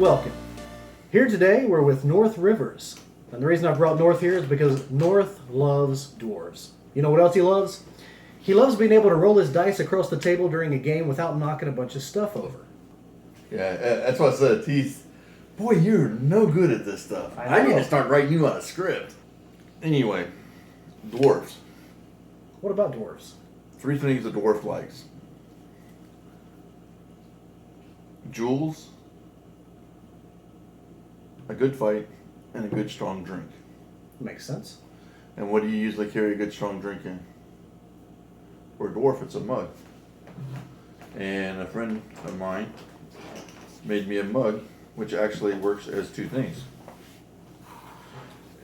welcome. Here today we're with North Rivers. And the reason I brought North here is because North loves dwarves. You know what else he loves? He loves being able to roll his dice across the table during a game without knocking a bunch of stuff over. Yeah, that's what I said. Boy, you're no good at this stuff. I need to start writing you out a script. Anyway, dwarves. What about dwarves? 3 things a dwarf likes. Jewels, a good fight, and a good strong drink. Makes sense. And what do you usually carry a good strong drink in? For a dwarf, it's a mug. And a friend of mine made me a mug, which actually works as 2 things.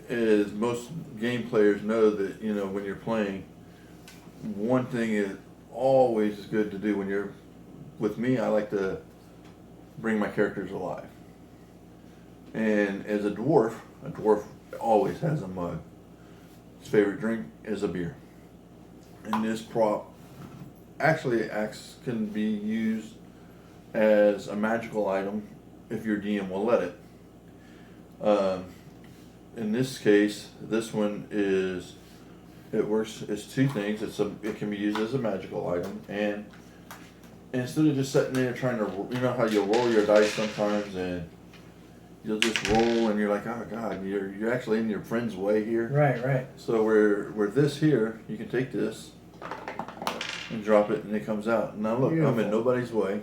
As most game players know that, when you're playing, one thing is always good to do when you're with me. I like to bring my characters alive. And as a dwarf always has a mug. His favorite drink is a beer. And this prop actually can be used as a magical item if your DM will let it. In this case, this one it works as 2 things. It can be used as a magical item, and instead of just sitting there trying to, how you'll roll your dice sometimes and you'll just roll and you're like, oh God, you're actually in your friend's way here. Right. So where this here, you can take this and drop it and it comes out. Now look, Beautiful. I'm in nobody's way.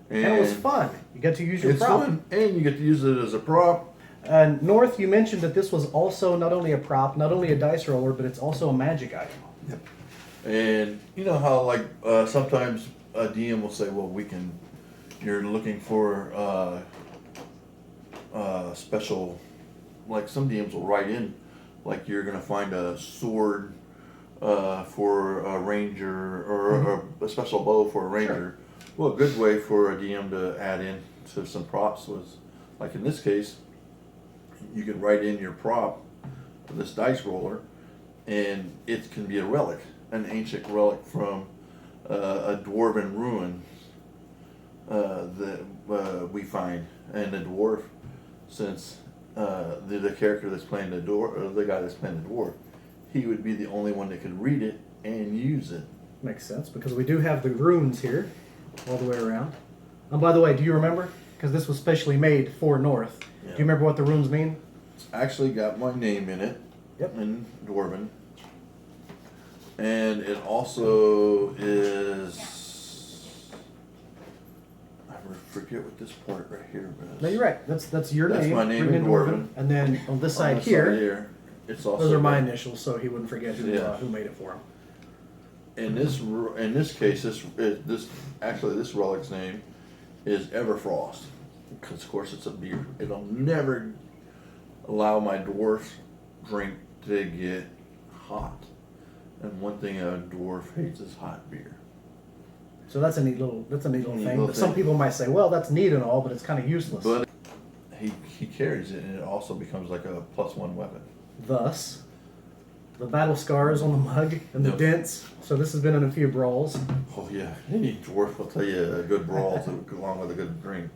And it was fun. You get to use your prop. It's fun, and you get to use it as a prop. North, you mentioned that this was also not only a prop, not only a dice roller, but it's also a magic item. Yep. And you know how sometimes a DM will say, well, you're looking for special, like some DMs will write in, like you're going to find a sword for a ranger or a special bow for a ranger. Sure. Well, a good way for a DM to add in to some props was, like in this case, you can write in your prop for this dice roller, and it can be a relic, an ancient relic from a dwarven ruin that we find. And the dwarf, since the character that's playing the guy that's playing the dwarf, he would be the only one that could read it and use it. Makes sense, because we do have the runes here all the way around. And by the way, do you remember? Because this was specially made for North. Yeah. Do you remember what the runes mean? It's actually got my name in it. Yep. In Dwarven. And it also is, I forget what this part right here is. No, you're right. That's your name. That's my name in Dwarven. And then on this side here, it's also those are my initials, so he wouldn't forget who made it for him. In this case, this relic's name is Everfrost, because of course it's a beer. It'll never allow my dwarf drink to get hot, and one thing a dwarf hates is hot beer. So that's a neat little thing. But some people might say, well, that's neat and all, but it's kind of useless. But he carries it, and it also becomes like a +1 weapon. Thus, the battle scars on the mug and the dents. So this has been in a few brawls. Oh yeah, any dwarf will tell you a good brawl to go along with a good drink.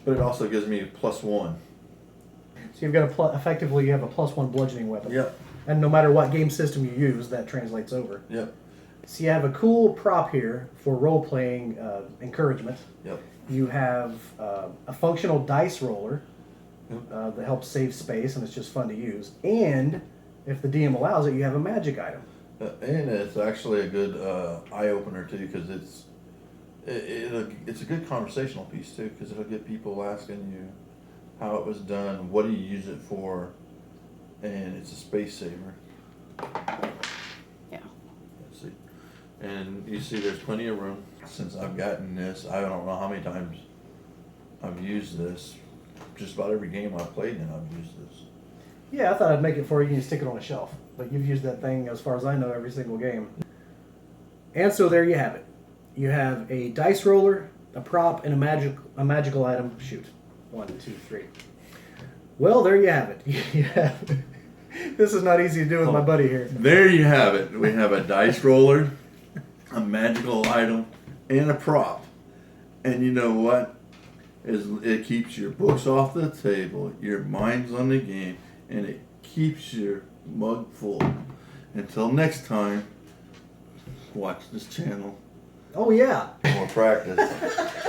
But it also gives me +1. So you've got effectively you have a +1 bludgeoning weapon. Yep. And no matter what game system you use, that translates over. Yep. So you have a cool prop here for role-playing encouragement. Yep. You have a functional dice roller that helps save space, and it's just fun to use. And if the DM allows it, you have a magic item. And it's actually a good eye-opener too, because it's a good conversational piece too, because it'll get people asking you how it was done, what do you use it for, and it's a space saver. Yeah. Let's see. And you see there's plenty of room. Since I've gotten this, I don't know how many times I've used this. Just about every game I've played in, I've used this. Yeah, I thought I'd make it for you and stick it on a shelf. But you've used that thing, as far as I know, every single game. And so there you have it. You have a dice roller, a prop, and a magical item. Shoot. 1, 2, 3. Well, there you have it. This is not easy to do with my buddy here. There you have it. We have a dice roller, a magical item, and a prop. And you know what? is it keeps your books off the table, your mind's on the game, and it keeps your mug full. Until next time, watch this channel. Oh yeah. More practice.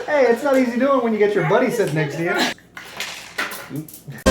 Hey, it's not easy doing when you get your buddy sitting next to you.